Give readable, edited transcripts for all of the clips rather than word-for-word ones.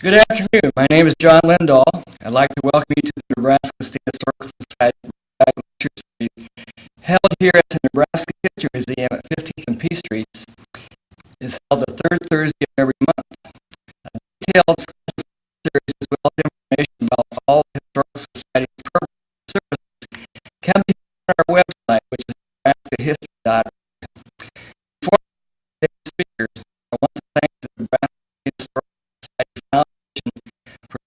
Good afternoon. My name is John Lindahl. I'd like to welcome you to the Nebraska State Historical Society Lecture Series held here at the Nebraska History Museum at 15th and P Streets. It's held the third Thursday of every month. A detailed schedule series as well as information about all the Historical Society's programs and services can be found on our website, which is nebraskahistory.org. Before today's speakers, I want to thank the Nebraska State Historical Society Foundation for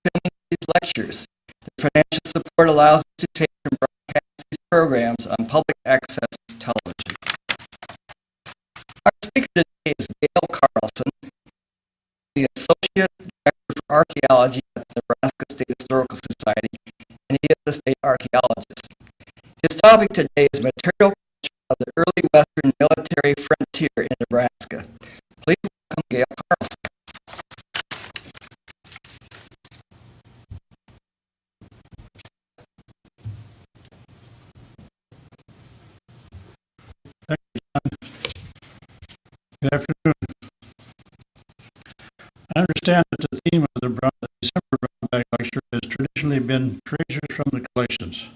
filming these lectures. The financial support allows us to take and broadcast these programs on public access television. Our speaker today is Gayle Carlson, the Associate Director for Archaeology at the Nebraska State Historical Society, and he is a state archaeologist. His topic today is material culture of the early Western military frontier in Nebraska. Please welcome Gayle Carlson. Thank you, John. Good afternoon. I understand that the theme of the December Brown Bag Lecture has traditionally been treasures from the collections.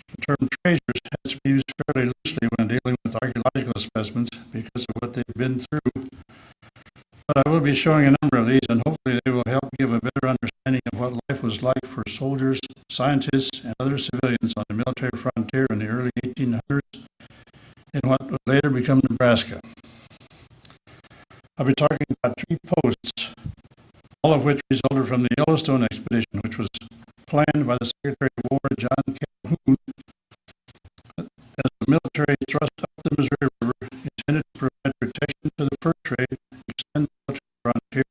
The term treasures has to be used fairly loosely when dealing with archaeological specimens because of what they've been through. But I will be showing a number of these, and hopefully they will help give a better understanding of what life was like for soldiers, scientists, and other civilians on the military frontier in the early 1800s in what would later become Nebraska. I'll be talking about three posts, all of which resulted from the Yellowstone expedition, which was planned by the Secretary of War, John Calhoun, as the military thrust up the Missouri River, intended to provide protection to the fur trade, extend the military frontier,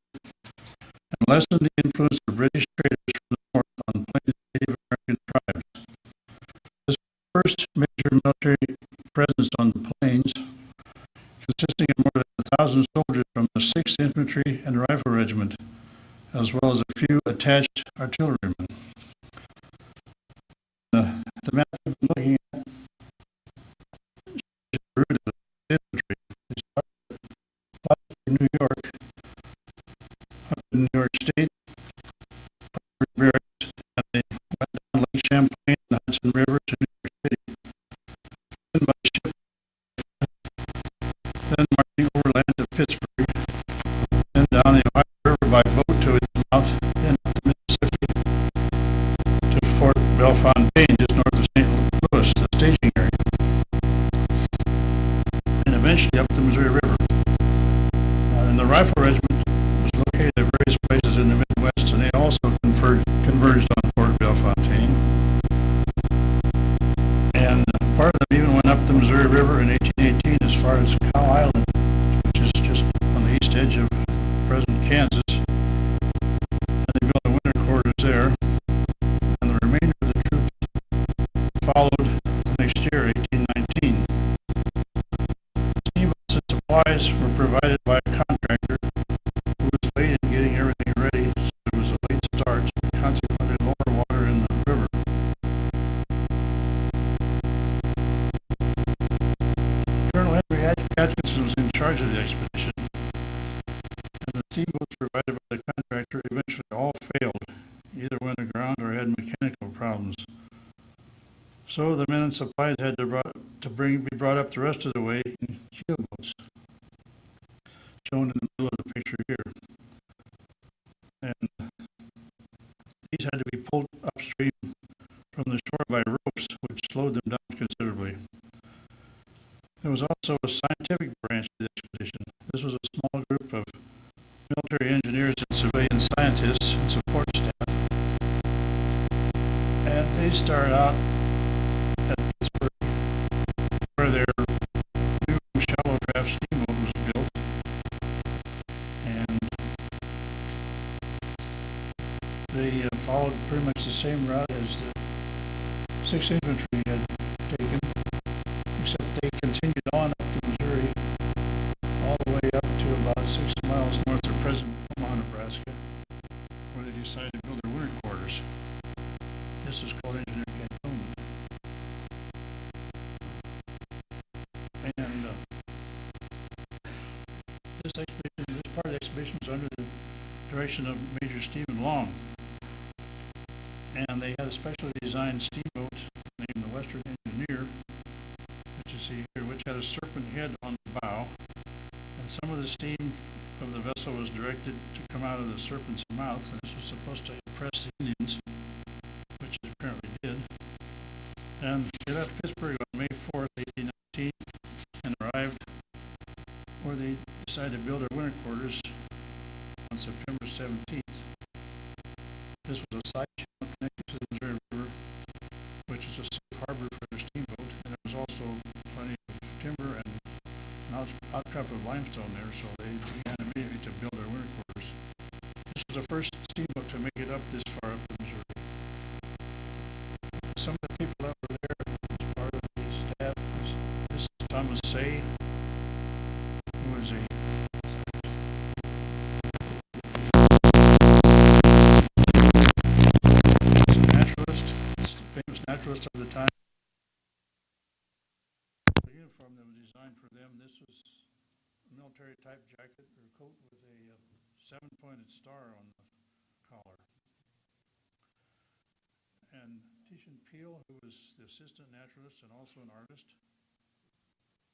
and lessen the influence of British traders from the north on Plains Native American tribes. This first major military presence on the plains, consisting of more than 1,000 soldiers from the 6th Infantry and Rifle Regiment, as well as a few attached artillerymen. The map we've been looking at shows the route of the infantry. They started at New York, up in New York State, up barracks, and they went down Lake Champlain and the Hudson River to New York City. Then by ship, then marching overland to Pittsburgh, then down the Ohio River by boat to its mouth, then up the Mississippi to Fort Bellefontaine, just north of St. Louis, the staging area, and eventually up the Missouri River. And the Rifle Regiment was located at various places in the Midwest, and they also converged on Fort Bellefontaine. And part of them even went up the Missouri River in 1818 as far as Cow Island, which is just on the east edge of present Kansas. And they built a winter quarters there. And the remainder of the troops followed the next year, 1819. Steamboats and supplies were provided by a contractor who was late in getting everything ready, so it was a late start, and consequently lower water in the river. Colonel Henry Atkinson was in charge of the expedition, and the steamboats provided by the contractor eventually all failed, either went aground or had mechanical problems. So the men and supplies had to be brought up the rest of the way in keelboats, shown in the middle of the picture here. And these had to be pulled upstream from the shore by ropes, which slowed them down considerably. There was also a scientific branch to the expedition. This was a small group of military engineers and civilian scientists and support staff. And they started out at Pittsburgh, where their new shallow draft steamboat was built. And they followed pretty much the same route as the 6th Infantry had taken, except they continued on up the Missouri all the way up to about 6 miles north of present Omaha, Nebraska, where they decided to build their winter quarters. This is called Engineer Cantonment. And this part of the expedition was under the direction of Major Stephen Long. And they had a specially designed steamboat named the Western Engineer, which you see here, which had a serpent head on the bow, and some of the steam of the vessel was directed to come out of the serpent's mouth, and this was supposed to impress the Indians, which it apparently did. And they left Pittsburgh on May 4th, 1819, and arrived where they decided to build their winter quarters on September 17th. This was a side channel connected to the Missouri River, which is a safe harbor for their steamboat, and there was also plenty of timber and an outcrop of limestone there, so they began immediately to build their winter quarters. This was the first steamboat to make it up this far up the Missouri. Some of the people that were there as part of the staff was this is Thomas Say, who was a naturalist, famous naturalist of the time. The uniform that was designed for them, this was a military type jacket or coat with a 7-pointed star on the collar. And PEALE, who was the assistant naturalist and also an artist,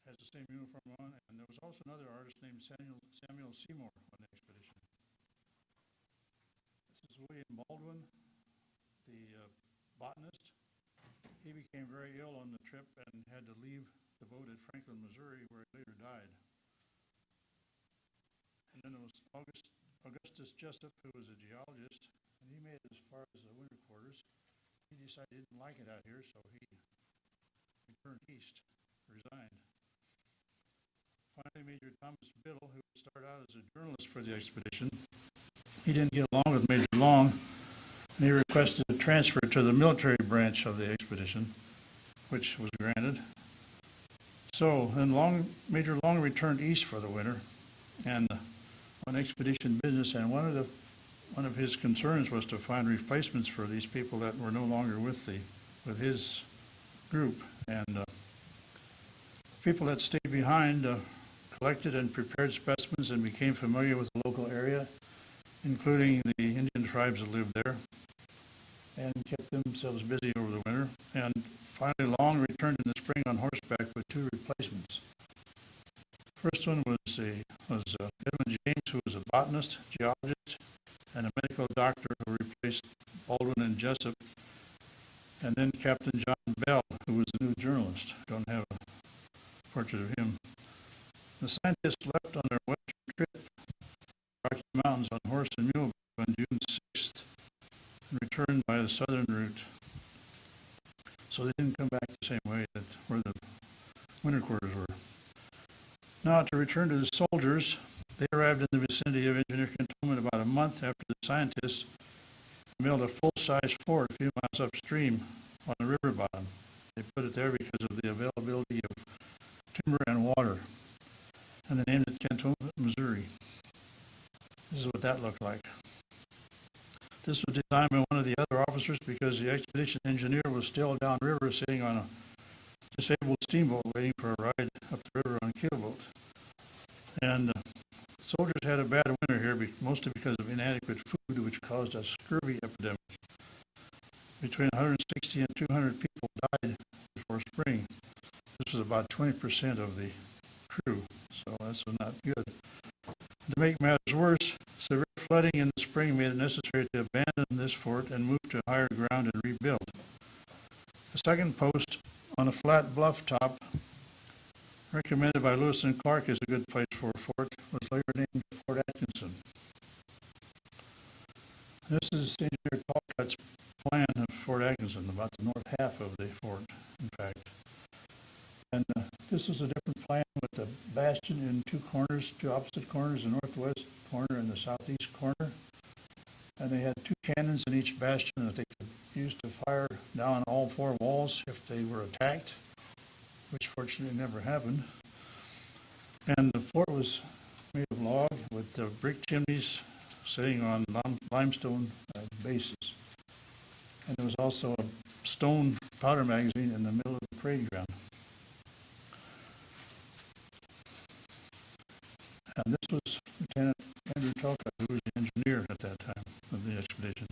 has the same uniform on, and there was also another artist named Samuel Seymour on the expedition. This is William Baldwin, the botanist. He became very ill on the trip and had to leave the boat at Franklin, Missouri, where he later died. And then there was Augustus Jessup, who was a geologist, and he made it as far as the winter quarters. He decided he didn't like it out here, so he returned east, resigned. Finally, Major Thomas BIDOLE, who started out as a journalist for the expedition, he didn't get along with Major Long, and he requested a transfer to the military branch of the expedition, which was granted. So then Major Long returned east for the winter, and on expedition business, and one of his concerns was to find replacements for these people that were no longer with his group. And people that stayed behind collected and prepared specimens and became familiar with the local area, including the Indian tribes that lived there, and kept themselves busy over the winter. And finally, Long returned in the spring on horseback with 2 replacements. First one was Edmund James, who was a botanist, geologist, and a medical doctor who replaced Baldwin and Jessup, and then Captain John Bell, who was a new journalist. Don't have a portrait of him. The scientists left on their western trip, Rocky Mountains, on horse and mule on June 6th, and returned by the southern route. So they didn't come back the same way that where the winter quarters were. Now, to return to the soldiers, they arrived in the vicinity of Engineer Cantonment about a month after the scientists built a full-size fort a few miles upstream on the river bottom. They put it there because of the availability of timber and water, and they named it Cantonment, Missouri. This is what that looked like. This was designed by one of the other officers because the expedition engineer was still downriver sitting on a disabled steamboat waiting for a ride up the river on a keelboat. And soldiers had a bad winter here, mostly because of inadequate food, which caused a scurvy epidemic. Between 160 and 200 people died before spring. This was about 20% of the crew, so that's not good. To make matters worse, severe flooding in the spring made it necessary to abandon this fort and move to higher ground and rebuild. The second post on a flat bluff top, recommended by Lewis and Clark as a good place for a fort, was later named Fort Atkinson. This is Engineer TALCOTT's plan of Fort Atkinson, about the north half of the fort, in fact. And this was a different plan with the bastion in 2 corners, 2 opposite corners, the northwest corner and the southeast corner. And they had 2 cannons in each bastion that they could use to fire down all 4 walls if they were attacked, which fortunately never happened. And the fort was made of log with brick chimneys sitting on limestone bases. And there was also a stone powder magazine in the middle of the parade ground. And this was Lieutenant Andrew Talcott who was the engineer at that time of the expedition.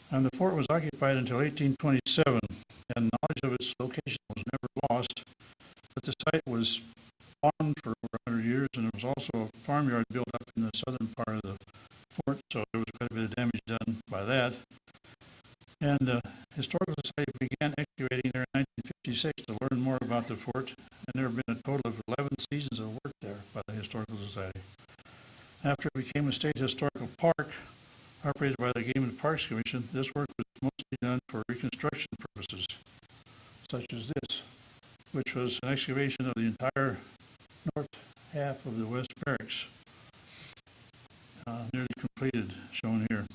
And the fort was occupied until 1827, and knowledge of its location was never lost, but the site was farmed for over 100 years, and there was also a farmyard built up in the southern part of the fort, so there was quite a bit of damage done by that. And the Historical Society began excavating there in 1956 to learn more about the fort, and there have been a total of 11 seasons of work there by the Historical Society. After it became a state historical park, operated by the Game and Parks Commission, this work was mostly done for reconstruction purposes, such as this, which was an excavation of the entire north half of the West Barracks, nearly completed, shown here.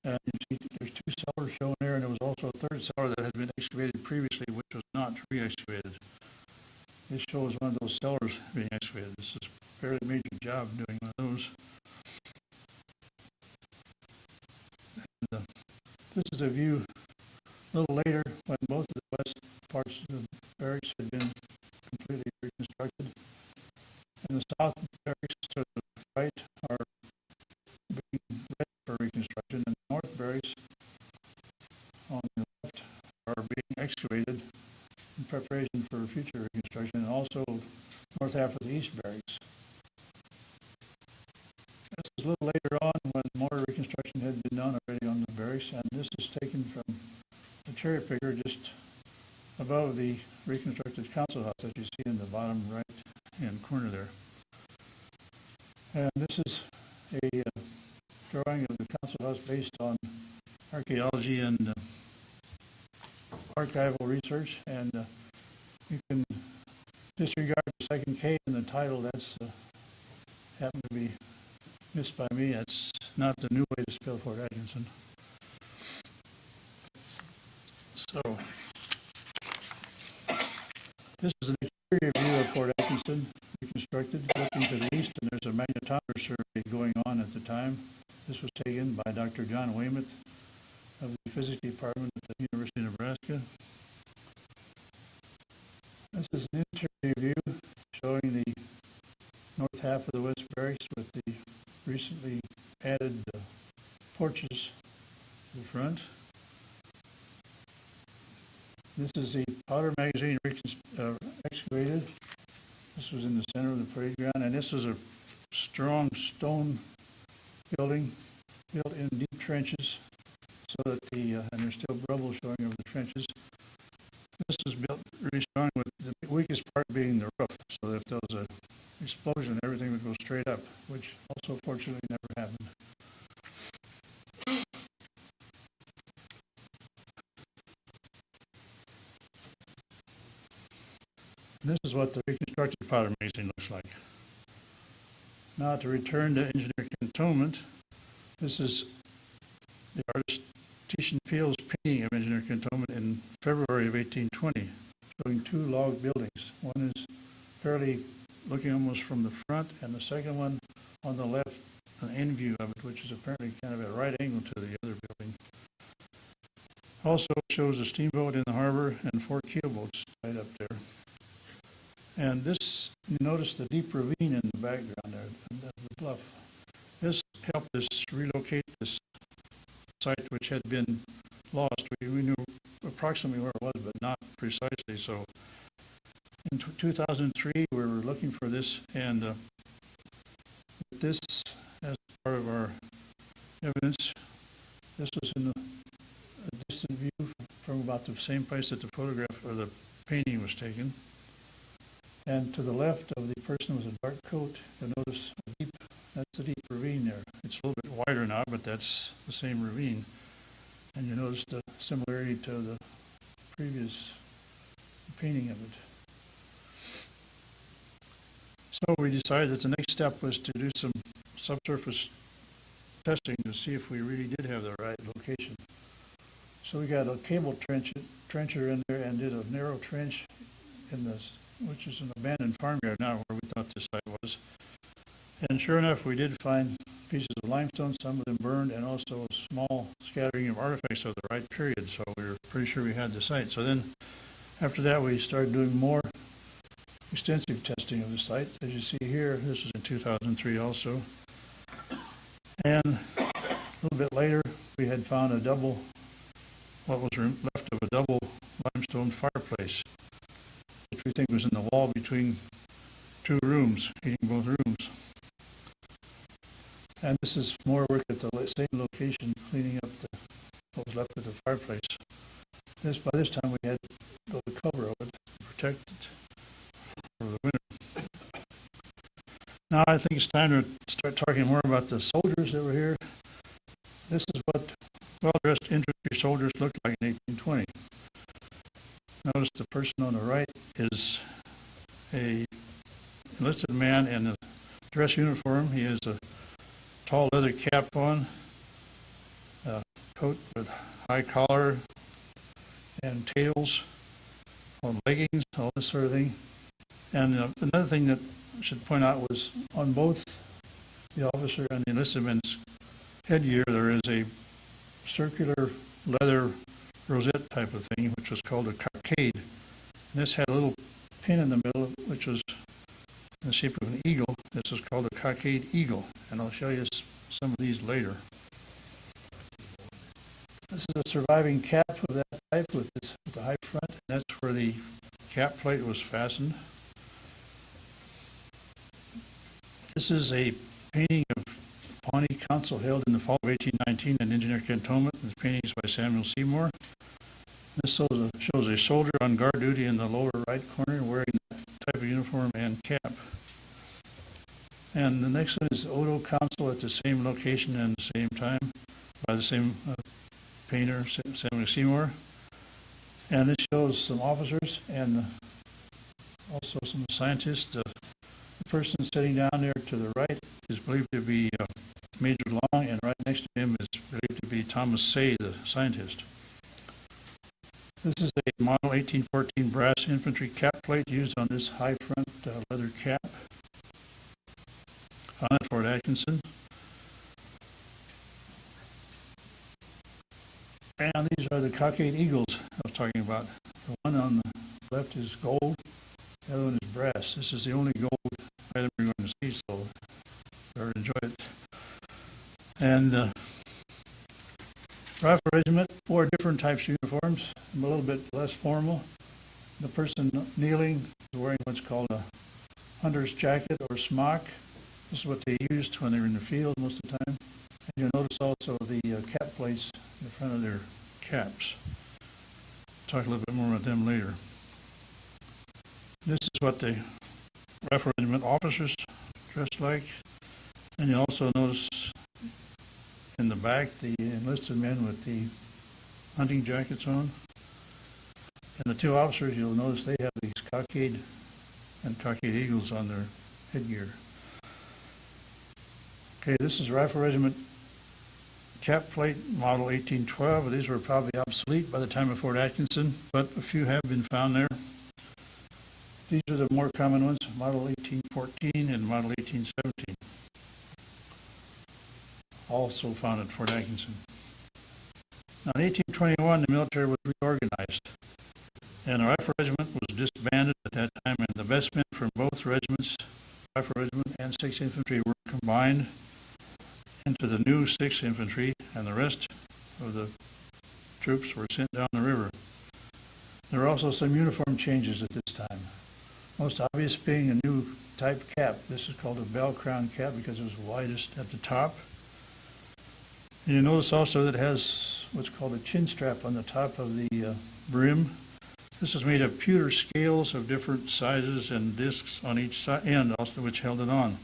And you see there's two cellars shown there, and there was also a third cellar that had been excavated previously, which was not re-excavated. This shows one of those cellars being excavated. This is a fairly major job doing one of those. This is a view a little later when both of the west parts of the barracks had been completely reconstructed. And the south barracks to the right are being ready for reconstruction, and the north barracks on the left are being excavated in preparation for future reconstruction, and also north half of the east barracks. This is a little later on when more reconstruction had been done already on the barracks, and this is taken from a cherry picker just above the reconstructed council house that you see in the bottom right-hand corner there. And this is a drawing of the council house based on archaeology and archival research, and you can disregard the second K in the title. That's happened to be missed by me. That's not the new way to spell Fort Atkinson. So, this is an exterior view of Fort Atkinson, reconstructed, looking to the east, and there's a magnetometer survey going on at the time. This was taken by Dr. John Weymouth of the Physics Department at the University of Nebraska. This is an interior view showing the north half of the West Barracks with the recently added porches to the front. This is the powder magazine excavated. This was in the center of the parade ground, and this is a strong stone building built in deep trenches, so that and there's still rubble showing over the trenches. This is built really strong, with the weakest part being the roof, so that if there was an explosion, everything would go straight up, which also fortunately never happened. This is what the reconstructed powder magazine looks like. Now to return to engineer cantonment, this is the artist PEALE's painting of engineer cantonment in February of 1820, showing two log buildings. One is fairly looking almost from the front, and the second one on the left, an end view of it, which is apparently kind of at a right angle to the other building. Also shows a steamboat in the harbor and 4 keelboats right up there. And this, you notice the deep ravine in the background there, the bluff. This helped us relocate this site, which had been lost. We knew approximately where it was, but not precisely. So in 2003, we were looking for this, and with this as part of our evidence, this was in a distant view from about the same place that the photograph or the painting was taken. And to the left of the person with a dark coat, you'll notice that's a deep ravine there. It's a little bit wider now, but that's the same ravine. And you notice the similarity to the previous painting of it. So we decided that the next step was to do some subsurface testing to see if we really did have the right location. So we got a cable trencher in there and did a narrow trench in this, which is an abandoned farmyard now where we thought this site was. And sure enough, we did find pieces of limestone, some of them burned, and also a small scattering of artifacts of the right period, so we were pretty sure we had the site. So then, after that, we started doing more. We extensive testing of the site. As you see here, this is in 2003 also. And a little bit later, we had found what was left of a double limestone fireplace, which we think was in the wall between two rooms, heating both rooms. And this is more work at the same location, cleaning up what was left of the fireplace. By this time, we had to go to cover of it, protect it for the winter. Now I think it's time to start talking more about the soldiers that were here. This is what well-dressed infantry soldiers looked like in 1820. Notice the person on the right is a enlisted man in a dress uniform. He has a tall leather cap on, a coat with high collar and tails, on leggings, all this sort of thing. And another thing that I should point out was on both the officer and the enlisted man's headgear, there is a circular leather rosette type of thing, which was called a cockade. And this had a little pin in the middle, which was in the shape of an eagle. This is called a cockade eagle, and I'll show you some of these later. This is a surviving cap of that type with the high front, and that's where the cap plate was fastened. This is a painting of Pawnee Council held in the fall of 1819 at Engineer Cantonment. The painting is by Samuel Seymour. This shows a soldier on guard duty in the lower right corner wearing that type of uniform and cap. And the next one is Odo Council at the same location and the same time by the same painter, Samuel Seymour. And this shows some officers and also some scientists. The person sitting down there to the right is believed to be Major Long, and right next to him is believed to be Thomas Say, the scientist. This is a model 1814 brass infantry cap plate used on this high front leather cap, found at Fort Atkinson. And these are the cockade eagles I was talking about. The one on the left is gold, the other one is brass. This is the only gold item you're going to see, so better enjoy it. And Rifle Regiment wore different types of uniforms, a little bit less formal. The person kneeling is wearing what's called a hunter's jacket or smock. This is what they used when they were in the field most of the time. And you'll notice also the cap plates in front of their caps. Talk a little bit more about them later. This is what the Rifle Regiment officers dressed like. And you also notice in the back the enlisted men with the hunting jackets on. And the two officers, you'll notice they have these cockade and cockade eagles on their headgear. Okay, this is Rifle Regiment cap plate model 1812. These were probably obsolete by the time of Fort Atkinson, but a few have been found there. These are the more common ones, model 1814 and model 1817. Also found at Fort Atkinson. Now in 1821, the military was reorganized, and the Rifle Regiment was disbanded at that time, and the best men from both regiments, Rifle Regiment and 6th Infantry, were combined into the new 6th Infantry, and the rest of the troops were sent down the river. There were also some uniform changes at this time. Most obvious being a new type cap. This is called a bell crown cap because it was widest at the top. And you notice also that it has what's called a chin strap on the top of the brim. This is made of pewter scales of different sizes and discs on each end, also, which held it on.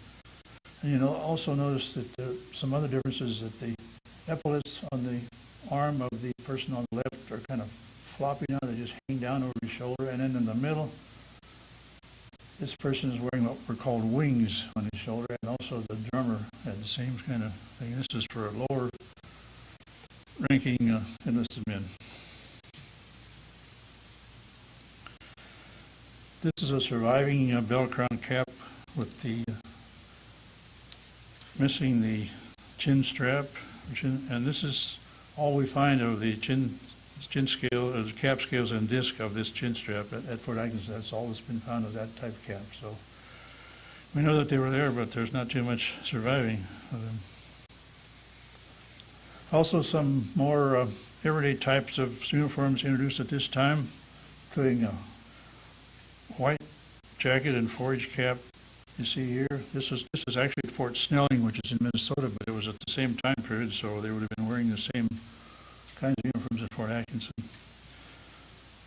And you also notice that there are some other differences, that the epaulets on the arm of the person on the left are kind of floppy now. They just hang down over his shoulder. And then in the middle, this person is wearing what were called wings on his shoulder, and also the drummer had the same kind of thing. This is for lower ranking enlisted men. This is a surviving bell crown cap with the missing the chin strap, and this is all we find of the chin chin scale, or the cap scales and disc of this chin strap at Fort Atkinson. That's all that's been found of that type of cap. So we know that they were there, but there's not too much surviving of them. Also, some more everyday types of uniforms introduced at this time, including a white jacket and forage cap. You see here, this is actually at Fort Snelling, which is in Minnesota, but it was at the same time period, so they would have been wearing the same kinds of uniforms at Fort Atkinson.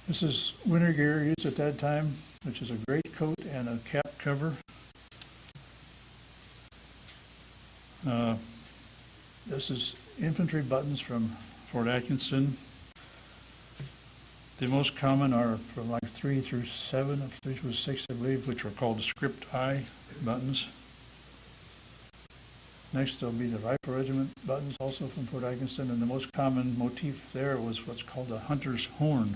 This is winter gear used at that time, which is a greatcoat and a cap cover. This is infantry buttons from Fort Atkinson. The most common are from like 3 through 7, 3 through 6, I believe, which are called the script I buttons. Next, there'll be the Rifle Regiment buttons, also from Fort Atkinson, and the most common motif there was what's called the hunter's horn.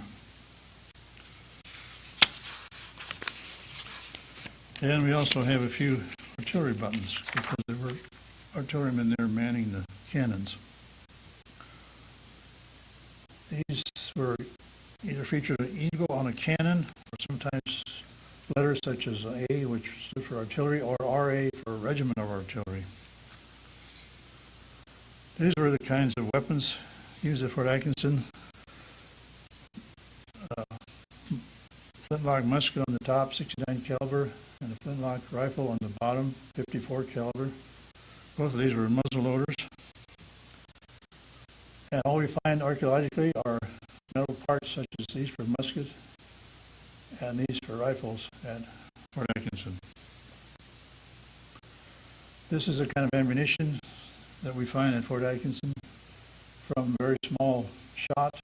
And we also have a few artillery buttons, because there were artillerymen there manning the cannons. These were either featured an eagle on a cannon, or sometimes letters such as A, which stood for artillery, or RA for regiment of artillery. These were the kinds of weapons used at Fort Atkinson. Flintlock musket on the top, 69 caliber, and a flintlock rifle on the bottom, 54 caliber. Both of these were muzzle loaders. And all we find archaeologically are metal parts such as these for muskets and these for rifles at Fort Atkinson. This is the kind of ammunition that we find at Fort Atkinson, from very small shot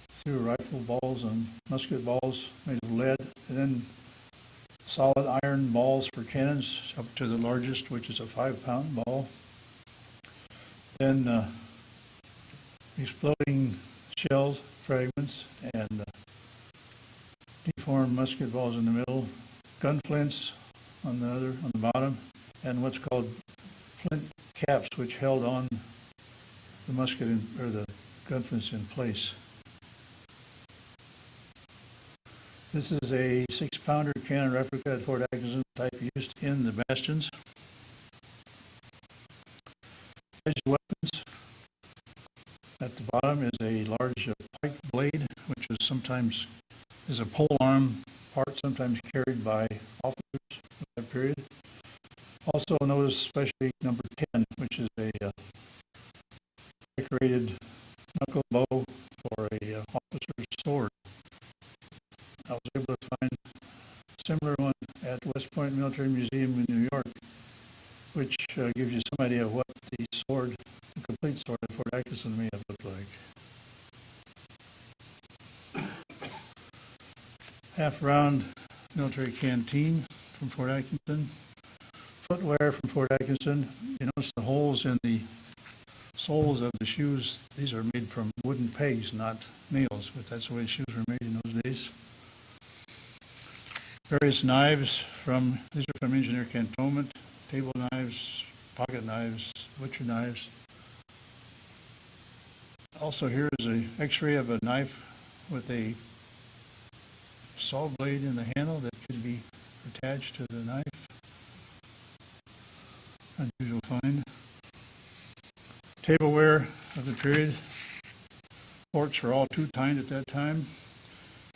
through rifle balls and musket balls made of lead, and then solid iron balls for cannons up to the largest, which is a 5-pound ball. Then exploding shells, fragments, and deformed musket balls in the middle, gun flints on the bottom, and what's called flint caps, which held on the musket or the gun flints in place. This is a 6-pounder cannon replica at Fort Atkinson, type used in the bastions. Edged weapons. At the bottom is a large pike blade, which is sometimes a pole arm part, sometimes carried by officers of that period. Also notice especially number 10, which is a decorated knuckle bow for a officer's sword. I was able to find a similar one at West Point Military Museum in New York, which gives you some idea of what the sword, the complete sword at Fort Atkinson may have looked like. Half-round military canteen from Fort Atkinson. Footwear from Fort Atkinson. You notice the holes in the soles of the shoes. These are made from wooden pegs, not nails, but that's the way shoes were made in those days. Various knives these are from Engineer Cantonment, table knives, pocket knives, butcher knives. Also here is an x-ray of a knife with a saw blade in the handle that could be attached to the knife. Unusual find. Tableware of the period. Forks were all two-tined at that time,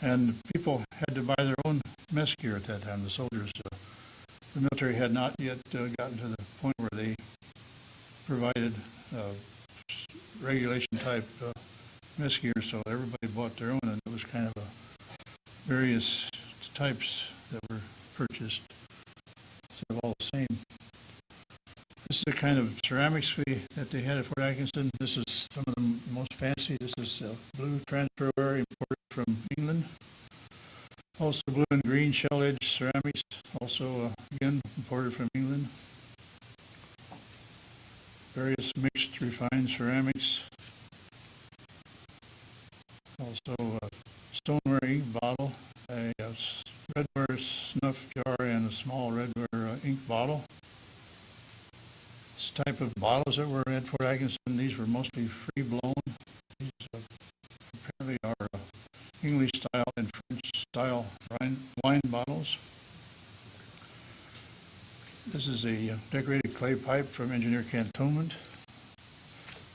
and people had to buy their own mess gear at that time, the soldiers. The military had not yet gotten to the point where they provided regulation-type mess gear, so everybody bought their own, and it was kind of various types that were purchased, sort of all the same. This is the kind of ceramics that they had at Fort Atkinson. This is some of the most fancy. This is blue transferware imported from England. Also blue and green shell-edged ceramics, also again imported from England. Various mixed refined ceramics. Also a stoneware ink bottle, a redware snuff jar, and a small redware ink bottle. This type of bottles that were at Fort Atkinson, these were mostly free blown. These They are English style and French style wine bottles. This is a decorated clay pipe from Engineer Cantonment.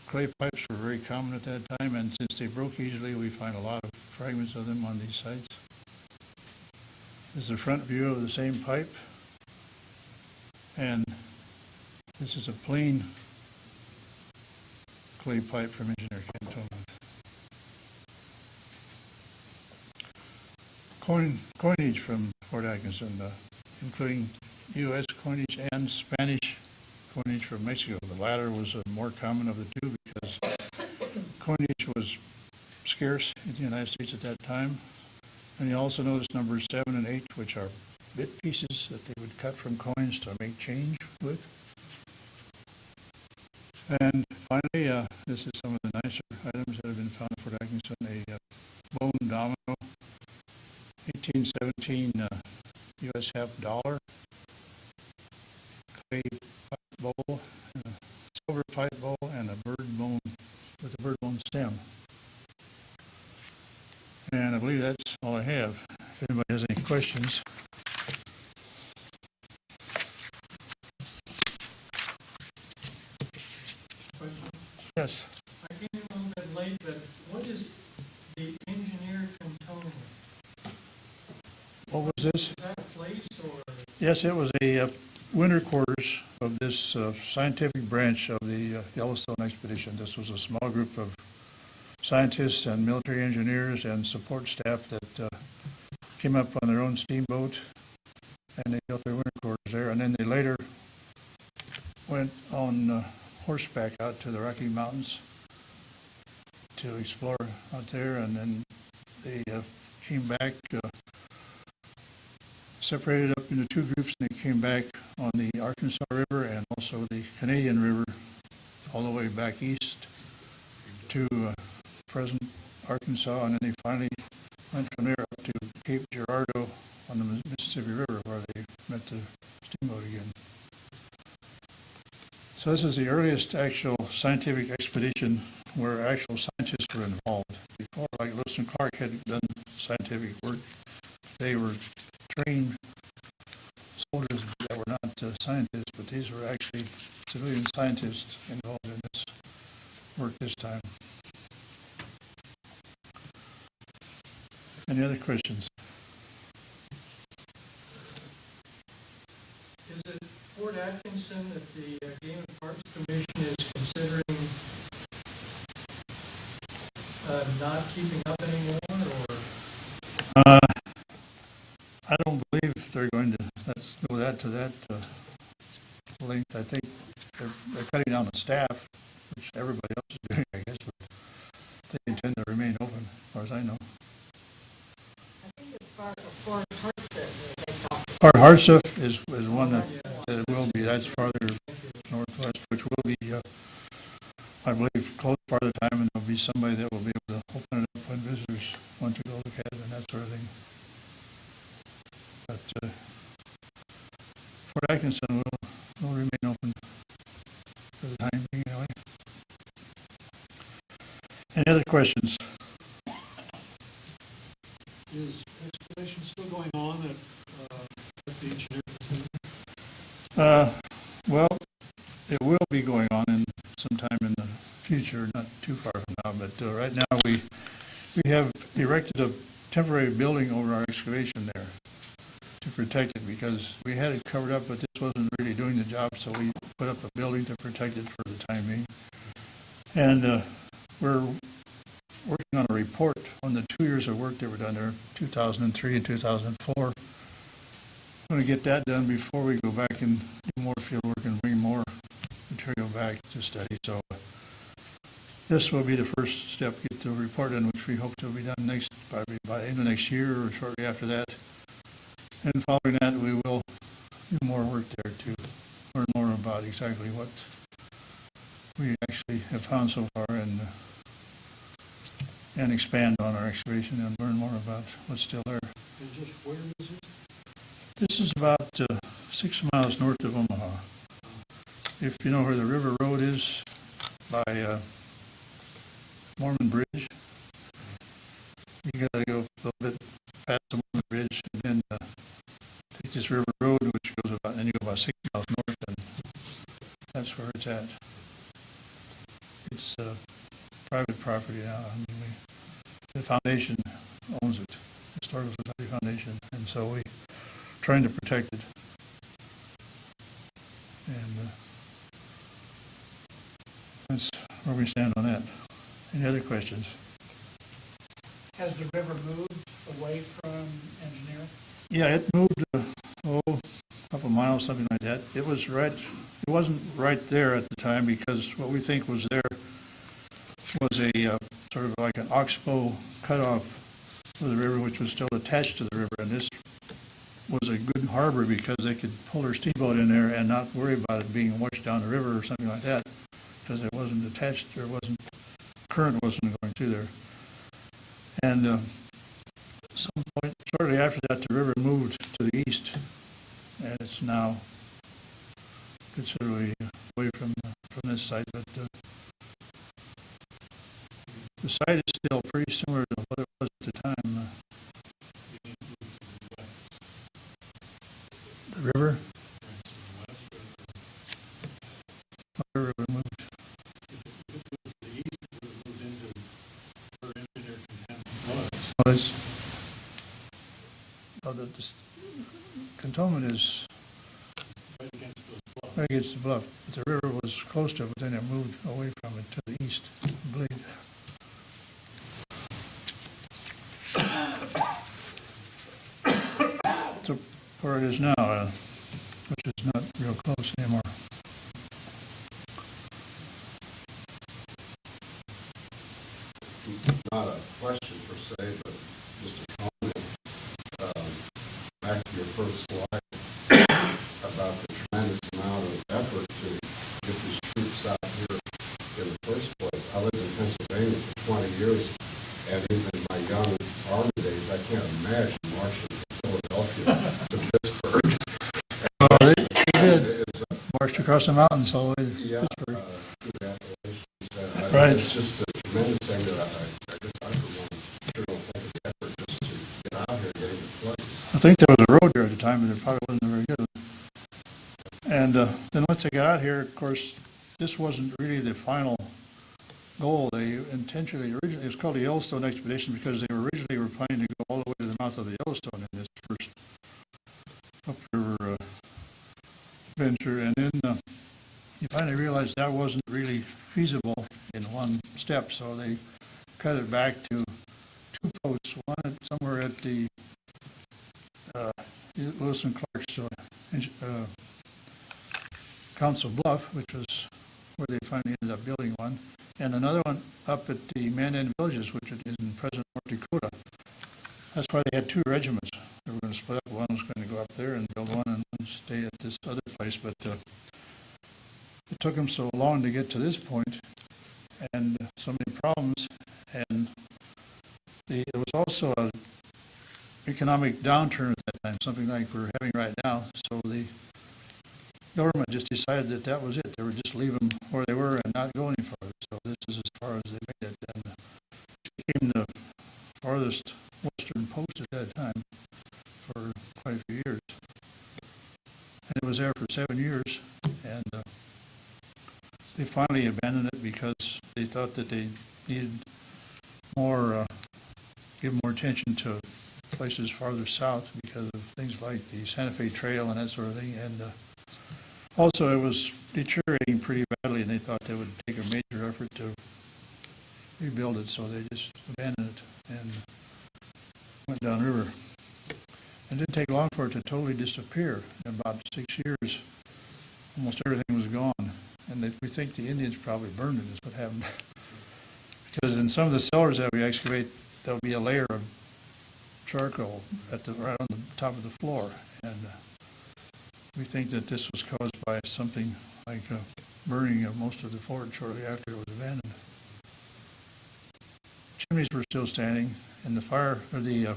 Clay pipes were very common at that time, and since they broke easily, we find a lot of fragments of them on these sites. This is the front view of the same pipe, and this is a plain clay pipe from Engineer Cantonment. Coinage from Fort Atkinson, including U.S. coinage and Spanish coinage from Mexico. The latter was more common of the two because coinage was scarce in the United States at that time. And you also notice numbers 7 and 8, which are bit pieces that they would cut from coins to make change with. And finally, this is some of the nicer items that have been found in Fort Atkinson. A bone domino, 1817 U.S. half dollar, clay pipe bowl, a silver pipe bowl, and a bird bone with a bird bone stem. And I believe that's all I have. If anybody has any questions. Yes. I came in a little bit late, but what is the Engineer Cantonment? What was this? Is that a place or? Yes, it was a winter quarters of this scientific branch of the Yellowstone expedition. This was a small group of scientists and military engineers and support staff that came up on their own steamboat, and they built their winter quarters there. And then they later went on horseback out to the Rocky Mountains to explore out there, and then they came back, separated up into two groups, and they came back on the Arkansas River and also the Canadian River all the way back east to present Arkansas, and then they finally went from there up to Cape Girardeau on the Mississippi River, where they met the steamboat again. So this is the earliest actual scientific expedition where actual scientists were involved. Before, like Lewis and Clark had done scientific work, they were trained soldiers that were not scientists, but these were actually civilian scientists involved in this work this time. Any other questions? Is it Fort Atkinson that the Game and Parks Commission is considering not keeping up anymore, or? I don't believe they're going to go to that length. I think they're cutting down the staff, which everybody else is doing, I guess, but they intend to remain open, as far as I know. I think it's Fort Hartsuff that they talked about. Fort Hartsuff is one that it will be. That's farther northwest, which will be, I believe, close part of the time, and there'll be somebody that will be able to open it up when visitors want to go look at it and that sort of thing. But Fort Atkinson will remain open for the time being, anyway. Any other questions? Is excavation still going on at the engineer facility? Well, it will be going on sometime in the future, not too far from now, but right now we have erected a temporary building over our excavation there to protect it, because we had it covered up, but this wasn't really doing the job, so we put up a building to protect it for the time being. And we're working on a report on the 2 years of work that were done there, 2003 and 2004. I'm going to get that done before we go back and do more field work and bring more material back to study. So this will be the first step, get the report done, which we hope to be done probably by the end of next year or shortly after that. And following that, we will do more work there to learn more about exactly what we actually have found so far, and expand on our excavation and learn more about what's still there. And just where is it? This is about 6 miles north of Omaha. If you know where the river road is by Mormon Bridge, you gotta go a little bit past the one bridge and then take this river road, which goes about, and you go about 6 miles north, and that's where it's at. It's private property now. I mean, the foundation owns it, Historical Society Foundation, and so we're trying to protect it. And that's where we stand on that. Any other questions? Has the river moved away from engineer? Yeah, it moved, a couple miles, something like that. It wasn't right there at the time, because what we think was there was a sort of like an oxbow cutoff of the river, which was still attached to the river. And this was a good harbor because they could pull their steamboat in there and not worry about it being washed down the river or something like that, because it wasn't attached, current wasn't going through there. And some point shortly after that, the river moved to the east, and it's now considerably away from this site. But the site is still pretty similar to what it was at the time. The river? The river moved. The cantonment is right against the bluff. But the river was close to it, but then it moved away from it to the east, I believe. So where it is now, which is not real close anymore. Not a question per se, but just a comment. Back to your first slide about the tremendous amount of effort to get these troops out here in the first place. I lived in Pennsylvania for 20 years, and even in my young Army days, I can't imagine marching from Philadelphia to Pittsburgh. They did. Marched across the mountains all the way to Pittsburgh. Congratulations. Right. It's just a tremendous thing that I guess I for one sure don't think of the effort just to get out here and get into place. I think there was a road there at the time, but it probably wasn't very good. And then once they got out here, of course, this wasn't really the final goal. They originally, it was called the Yellowstone Expedition because they originally were planning to go all the way to the mouth of the Yellowstone in this first upriver venture. And then you finally realized that wasn't really feasible in one step, so they cut it back to two posts, one somewhere at the Lewis and Clark's Council Bluff, which was where they finally ended up building one, and another one up at the Man-End Villages, which is in present North Dakota. That's why they had two regiments. They were going to split up. One was going to go up there and build one, and one stay at this other place. But it took them so long to get to this point, and so many problems. And there was also an economic downturn at that time, something like we're having right now. So the government just decided that that was it. They would just leave them where they were and not go any farther. So this is as far as they made it. And it became the farthest western post at that time for quite a few years. And it was there for 7 years. And they finally abandoned it because they thought that they needed more, give more attention to places farther south because of things like the Santa Fe Trail and that sort of thing. And also it was deteriorating pretty badly, and they thought they would take a major effort to rebuild it, so they just abandoned it and went downriver. It didn't take long for it to totally disappear. In about 6 years, almost everything was gone. And we think the Indians probably burned it, is what happened. Because in some of the cellars that we excavate, there'll be a layer of charcoal right on the top of the floor. And we think that this was caused by something like burning of most of the fort shortly after it was abandoned. Chimneys were still standing, and the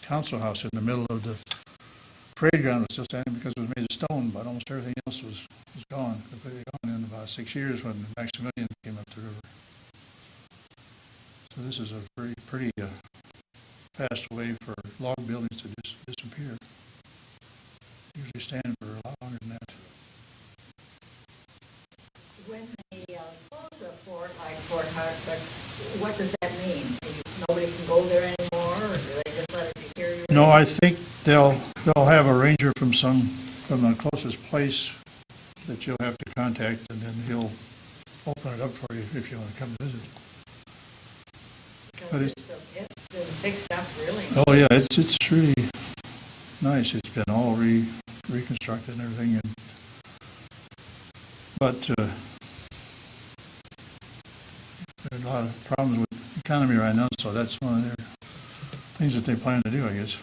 council house in the middle of the parade ground was still standing because it was made of stone, but almost everything else was gone, completely gone in about 6 years when Maximilian came up the river. So this is a pretty fast way for log buildings to disappear. Usually stand for a lot longer than that. When they close a fort like Fort Hartford, what does that mean? Nobody can go there anymore, or do they just let it deteriorate? No, I think they'll have a ranger from the closest place that you'll have to contact, and then he'll open it up for you if you want to come visit. But Because it's been fixed up really. Oh yeah, it's really nice. It's been all reconstructed and everything, but there are a lot of problems with the economy right now, so that's one of their things that they plan to do, I guess.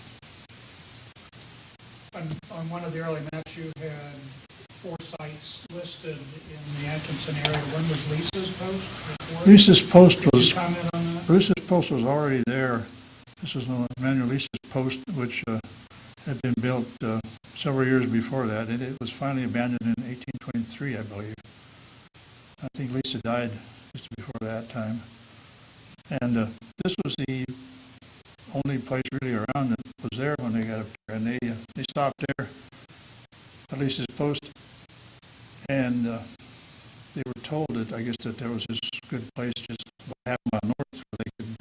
On one of the early maps, you had 4 sites listed in the Atkinson area. When was Lisa's post? Before? Lisa's post Can was you comment on that? Lisa's post was already there. This is Manuel Lisa's post, which had been built several years before that, and it was finally abandoned in 1823, I believe. I think Lisa died just before that time. And this was the only place really around that was there when they got up there, and they stopped there at Lisa's post, and they were told that I guess that there was this good place just about half a mile north where they could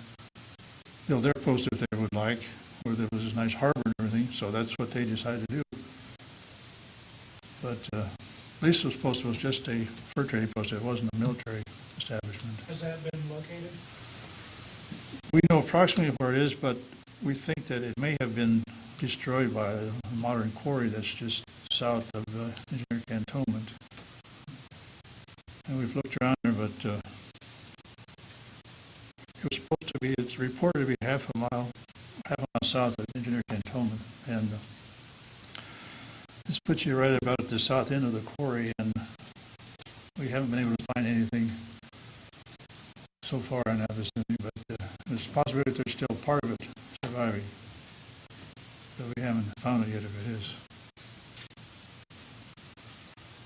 build their post if they would like, where there was this nice harbor and everything. So that's what they decided to do. But Lisa's post was just a fur trading post. It wasn't a military establishment. Has that been located? We know approximately where it is, but we think that it may have been destroyed by a modern quarry that's just south of Engineer Cantonment. And we've looked around there, but it was supposed to be, it's reported to be half a mile south of Engineer Cantonment. And this puts you right about at the south end of the quarry, and we haven't been able to find anything so far in that vicinity, but there's a possibility that there's still part of it surviving. But we haven't found it yet if it is.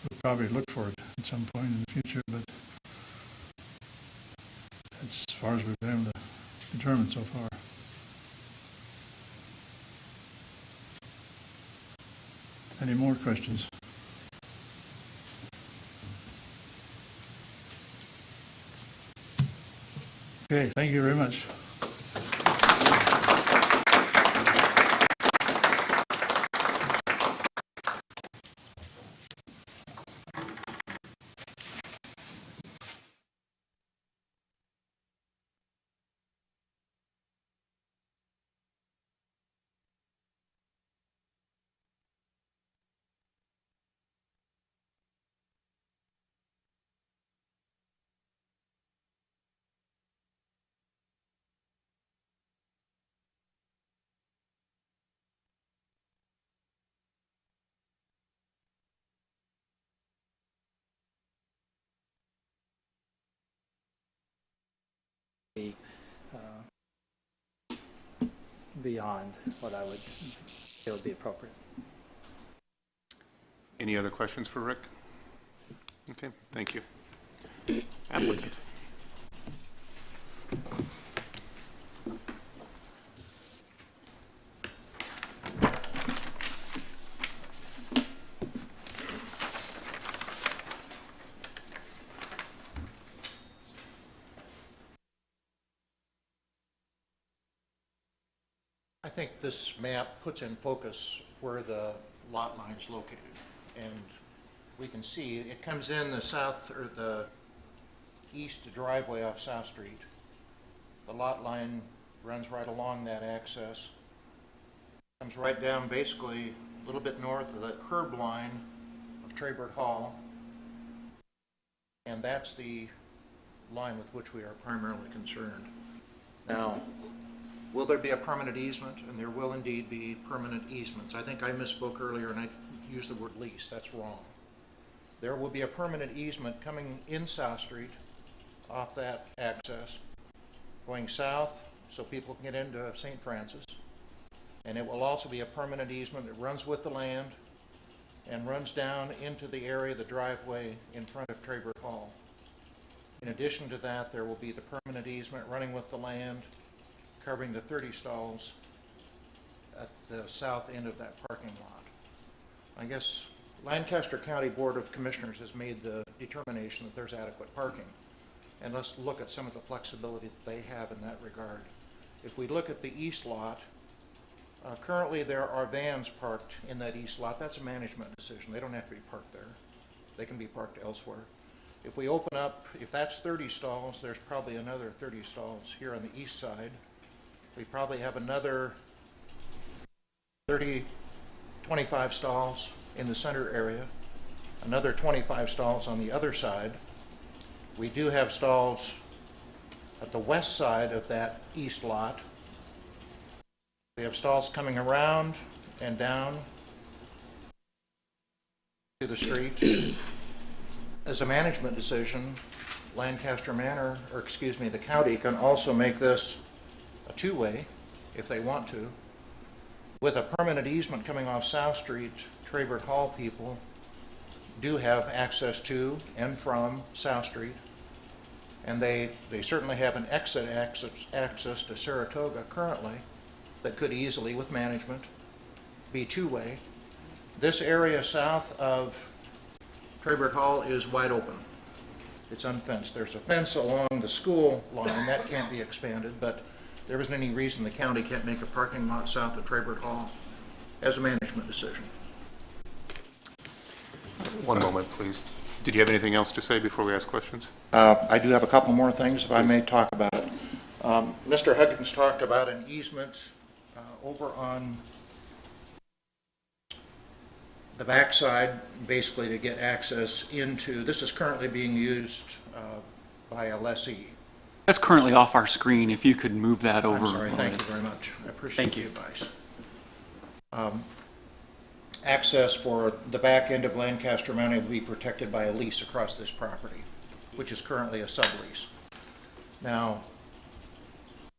We'll probably look for it at some point in the future, but that's as far as we've been able to determine so far. Any more questions? Okay, thank you very much. Be beyond what I would feel would be appropriate. Any other questions for Rick? Okay, thank you. Applicant. I think this map puts in focus where the lot line is located. And we can see it comes in the south or the east driveway off South Street. The lot line runs right along that access. Comes right down basically a little bit north of the curb line of Traybert Hall. And that's the line with which we are primarily concerned. Now, will there be a permanent easement? And there will indeed be permanent easements. I think I misspoke earlier and I used the word lease. That's wrong. There will be a permanent easement coming in South Street off that access, going south so people can get into St. Francis. And it will also be a permanent easement that runs with the land and runs down into the area of the driveway in front of Traybert Hall. In addition to that, there will be the permanent easement running with the land, covering the 30 stalls at the south end of that parking lot. I guess Lancaster County Board of Commissioners has made the determination that there's adequate parking. And let's look at some of the flexibility that they have in that regard. If we look at the east lot, currently there are vans parked in that east lot. That's a management decision. They don't have to be parked there. They can be parked elsewhere. If we open up, if that's 30 stalls, there's probably another 30 stalls here on the east side. We probably have another 25 stalls in the center area, another 25 stalls on the other side. We do have stalls at the west side of that east lot. We have stalls coming around and down to the street. As a management decision, Lancaster Manor, or excuse me, the county can also make this a two-way if they want to. With a permanent easement coming off South Street, Traybert Hall people do have access to and from South Street, and they certainly have an exit access to Saratoga currently that could easily, with management, be two-way. This area south of Traybert Hall is wide open. It's unfenced. There's a fence along the school line that can't be expanded, but there isn't any reason the county can't make a parking lot south of Traybert Hall as a management decision. One moment, please. Did you have anything else to say before we ask questions? I do have a couple more things, if I may talk about it. Mr. Huggins talked about an easement over on the backside, basically to get access into, this is currently being used by a lessee. That's currently off our screen. If you could move that over. I'm sorry, thank you very much. I appreciate the advice. Access for the back end of Lancaster Manor will be protected by a lease across this property, which is currently a sublease. Now,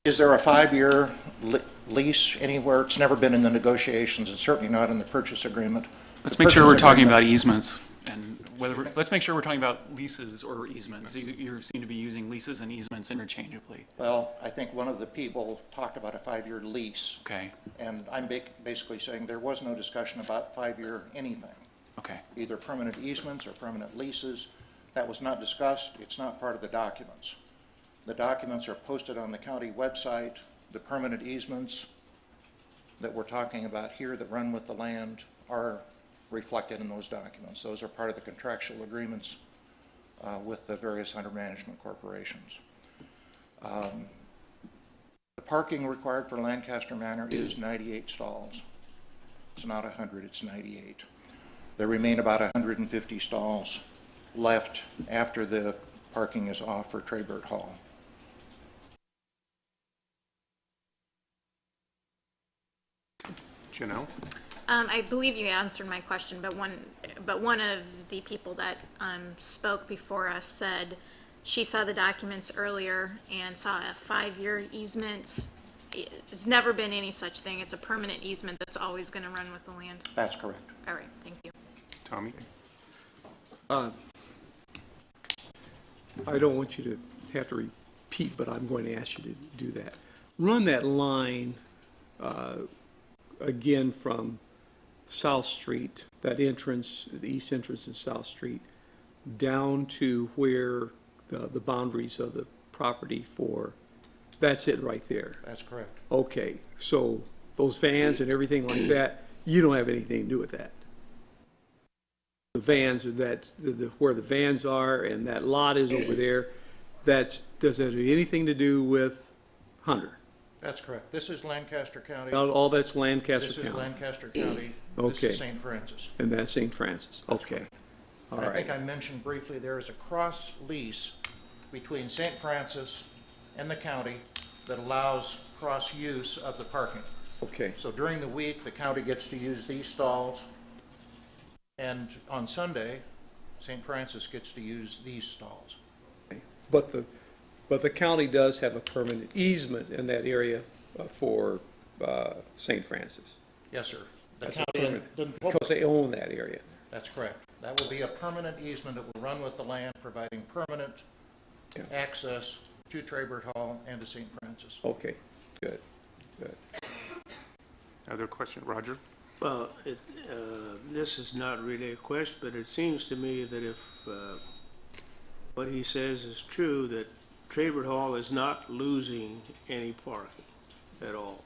is there a 5-year lease anywhere? It's never been in the negotiations. It's certainly not in the purchase agreement. Let's make sure we're talking about easements, and let's make sure we're talking about leases or easements. You seem to be using leases and easements interchangeably. Well, I think one of the people talked about a 5-year lease. Okay. And I'm basically saying there was no discussion about 5-year anything. Okay. Either permanent easements or permanent leases. That was not discussed. It's not part of the documents. The documents are posted on the county website. The permanent easements that we're talking about here that run with the land are reflected in those documents. Those are part of the contractual agreements with the various hunter management corporations. The parking required for Lancaster Manor is 98 stalls. It's not 100, it's 98. There remain about 150 stalls left after the parking is off for Traybert Hall. Janelle? I believe you answered my question, but one of the people that spoke before us said she saw the documents earlier and saw a 5-year easement. There's never been any such thing. It's a permanent easement that's always going to run with the land. That's correct. All right, thank you. Tommy? I don't want you to have to repeat, but I'm going to ask you to do that. Run that line again from South Street, that entrance, the east entrance in South Street, down to where the boundaries of the property for, that's it right there. That's correct. Okay, so those vans and everything like that, you don't have anything to do with that. The vans are where the vans are and that lot is over there, does that have anything to do with Hunter? That's correct. This is Lancaster County. All that's Lancaster County? This is Lancaster County. Okay. This is St. Francis. And that's St. Francis, okay. All I right. think I mentioned briefly there is a cross lease between St. Francis and the county that allows cross use of the parking. Okay. So during the week, the county gets to use these stalls, and on Sunday, St. Francis gets to use these stalls. But the county does have a permanent easement in that area for St. Francis. Yes, sir. The That's county because they own that area. That's correct. That will be a permanent easement that will run with the land, providing permanent access to Traybert Hall and to St. Francis. Okay. Good, good. Other question, Roger? Well, this is not really a question, but it seems to me that if what he says is true, that Traybert Hall is not losing any parking at all.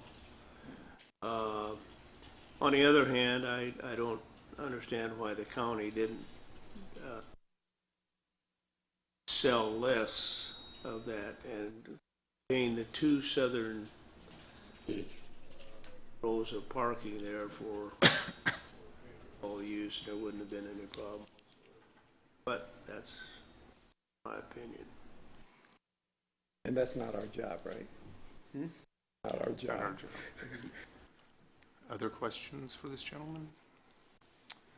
On the other hand, I don't understand why the county didn't sell less of that and gain the two southern rows of parking there for all use. There wouldn't have been any problem. But that's my opinion. And that's not our job, right? Not our job. Not our job. Other questions for this gentleman?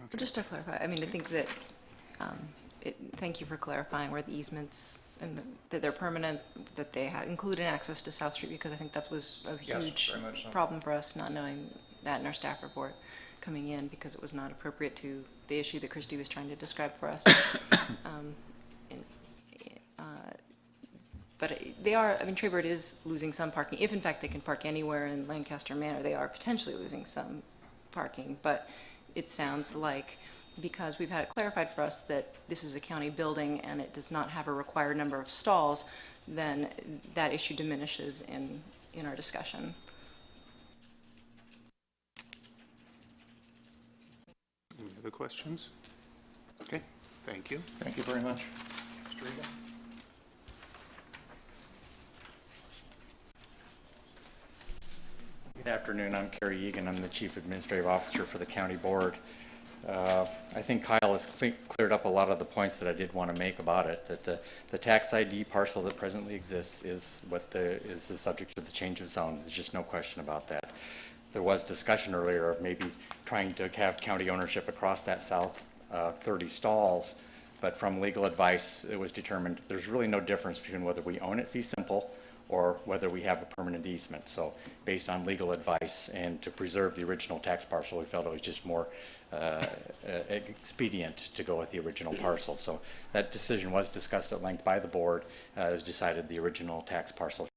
Okay. Just to clarify, I mean, I think that, thank you for clarifying where the easements, and that they're permanent, that they include an access to South Street, because I think that was a huge very much so. problem for us, not knowing that in our staff report coming in, because it was not appropriate to the issue that Christy was trying to describe for us. But they are, I mean, Traybert is losing some parking. If in fact they can park anywhere in Lancaster Manor, they are potentially losing some parking. But it sounds like, because we've had it clarified for us that this is a county building and it does not have a required number of stalls, then that issue diminishes in our discussion. Any other questions? Okay, thank you. Thank you very much. Mr. Egan? Good afternoon. I'm Kerry Egan. I'm the Chief Administrative Officer for the County Board. I think Kyle has cleared up a lot of the points that I did want to make about it. That the tax ID parcel that presently exists is the subject of the change of zone. There's just no question about that. There was discussion earlier of maybe trying to have county ownership across that south 30 stalls, but from legal advice, it was determined there's really no difference between whether we own it fee simple or whether we have a permanent easement. So based on legal advice and to preserve the original tax parcel, we felt it was just more expedient to go with the original parcel. So that decision was discussed at length by the board. It was decided the original tax parcel